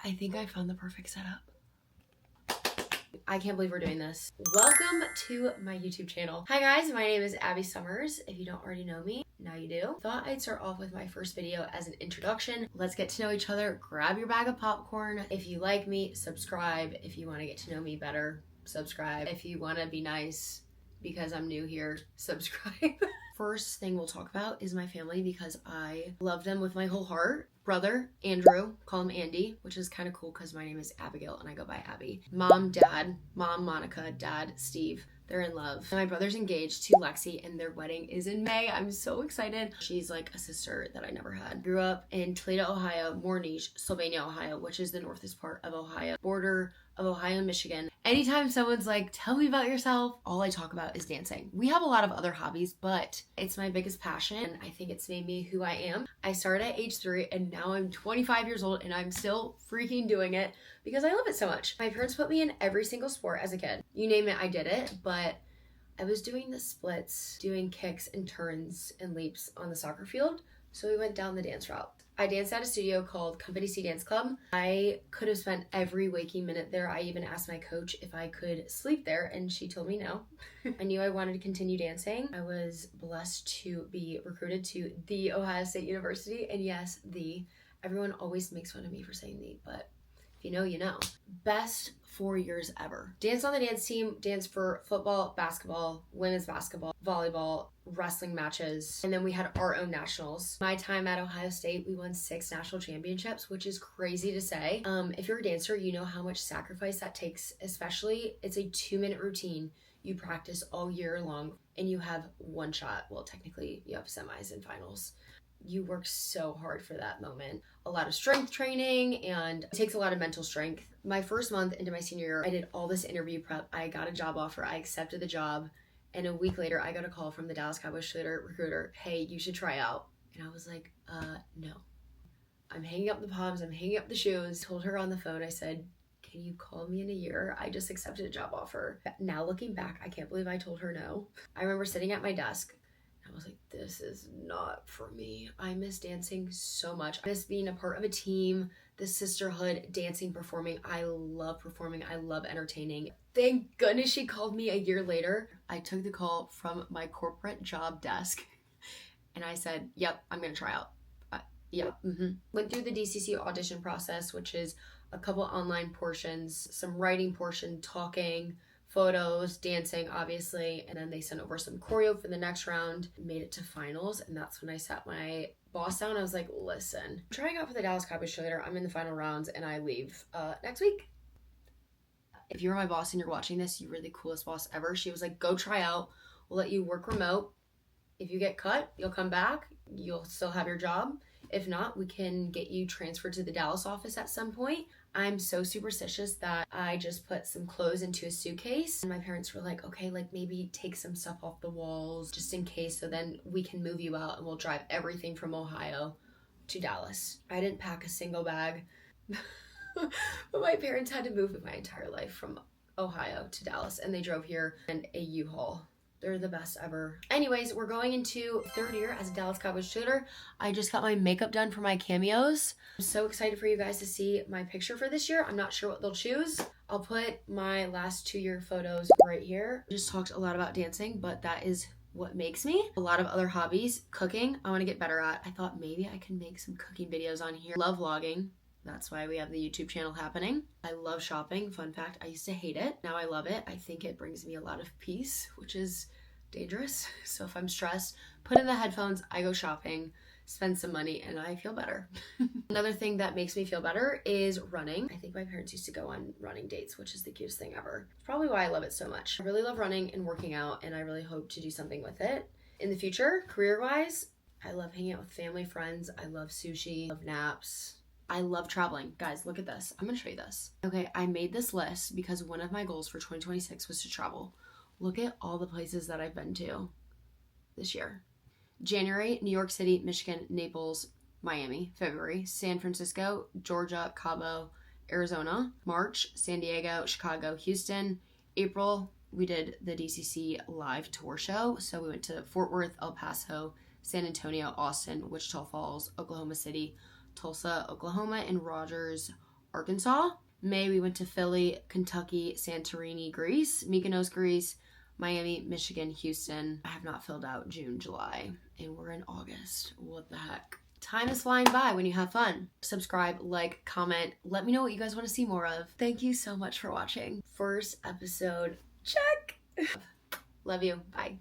I think I found the perfect setup. I can't believe we're doing this. Welcome to my YouTube channel. Hi guys, my name is Abby Summers. If you don't already know me, now you do. Thought I'd start off with my first video as an introduction. Let's get to know each other. Grab your bag of popcorn. If you like me, subscribe. If you want to get to know me better, subscribe. If you want to be nice because I'm new here, subscribe. First thing we'll talk about is my family because I love them with my whole heart. Brother, Andrew, call him Andy, which is kind of cool because my name is Abigail and I go by Abby. Mom, Dad, Mom, Monica, Dad, Steve. They're in love. My brother's engaged to Lexi and their wedding is in May. I'm so excited. She's like a sister that I never had. Grew up in Toledo, Ohio, Mornish, Sylvania, Ohio, which is the northest part of Ohio, border of Ohio and Michigan. Anytime someone's like, tell me about yourself, all I talk about is dancing. We have a lot of other hobbies, but it's my biggest passion. I think it's made me who I am. I started at age 3 and now I'm 25 years old and I'm still freaking doing it because I love it so much. My parents put me in every single sport as a kid. You name it, I did it, but I was doing the splits, doing kicks and turns and leaps on the soccer field. So we went down the dance route. I danced at a studio called Company C Dance Club. I could have spent every waking minute there. I even asked my coach if I could sleep there and she told me no. I knew I wanted to continue dancing. I was blessed to be recruited to the Ohio State University. And yes, everyone always makes fun of me for saying but if you know, you know. Best 4 years ever. Danced on the dance team, danced for football, basketball, women's basketball, volleyball, wrestling matches, and then we had our own nationals. My time at Ohio State, we won 6 national championships, which is crazy to say. If you're a dancer, you know how much sacrifice that takes, especially it's a 2-minute routine. You practice all year long and you have one shot. Well, technically you have semis and finals. You work so hard for that moment. A lot of strength training and it takes a lot of mental strength. My first month into my senior year, I did all this interview prep. I got a job offer. I accepted the job. And a week later, I got a call from the Dallas Cowboys recruiter. Hey, you should try out. And I was like, no. I'm hanging up the palms. I'm hanging up the shoes. Told her on the phone, I said, can you call me in a year? I just accepted a job offer. Now looking back, I can't believe I told her no. I remember sitting at my desk. I was like, this is not for me. I miss dancing so much. I miss being a part of a team, the sisterhood, dancing, performing. I love performing. I love entertaining. Thank goodness she called me a year later. I took the call from my corporate job desk and I said, yep, I'm going to try out. Went through the DCC audition process, which is a couple online portions, some writing portion, talking, photos, dancing, obviously, and then they sent over some choreo for the next round. Made it to finals, and that's when I sat my boss down. I was like, listen, I'm trying out for the Dallas Cowboys cheerleader. I'm in the final rounds, and I leave next week. If you're my boss and you're watching this, you're the coolest boss ever. She was like, go try out. We'll let you work remote. If you get cut, you'll come back. You'll still have your job. If not, we can get you transferred to the Dallas office at some point. I'm so superstitious that I just put some clothes into a suitcase. And my parents were like, okay, like maybe take some stuff off the walls just in case. So then we can move you out and we'll drive everything from Ohio to Dallas. I didn't pack a single bag, but my parents had to move my entire life from Ohio to Dallas and they drove here in a U-Haul. They're the best ever. Anyways, we're going into 3rd year as a Dallas Cowboys cheerleader. I just got my makeup done for my cameos. I'm so excited for you guys to see my picture for this year. I'm not sure what they'll choose. I'll put my last 2-year photos right here. Just talked a lot about dancing, but that is what makes me. A lot of other hobbies. Cooking, I want to get better at. I thought maybe I can make some cooking videos on here. Love vlogging. That's why we have the YouTube channel happening. I love shopping. Fun fact, I used to hate it. Now I love it. I think it brings me a lot of peace, which is dangerous. So if I'm stressed, put in the headphones, I go shopping, spend some money, and I feel better. Another thing that makes me feel better is running. I think my parents used to go on running dates, which is the cutest thing ever. It's probably why I love it so much. I really love running and working out, and I really hope to do something with it. In the future, career-wise, I love hanging out with family, friends. I love sushi, love naps. I love traveling. Guys, look at this. I'm gonna show you this. Okay, I made this list because one of my goals for 2026 was to travel. Look at all the places that I've been to this year. January, New York City, Michigan, Naples, Miami. February, San Francisco, Georgia, Cabo, Arizona. March, San Diego, Chicago, Houston. April, we did the DCC live tour show. So we went to Fort Worth, El Paso, San Antonio, Austin, Wichita Falls, Oklahoma City, Tulsa, Oklahoma, and Rogers, Arkansas. May, we went to Philly, Kentucky, Santorini, Greece, Mykonos, Greece, Miami, Michigan, Houston. I have not filled out June, July, and we're in August. What the heck? Time is flying by when you have fun. Subscribe, like, comment. Let me know what you guys want to see more of. Thank you so much for watching. First episode, check. Love you. Bye.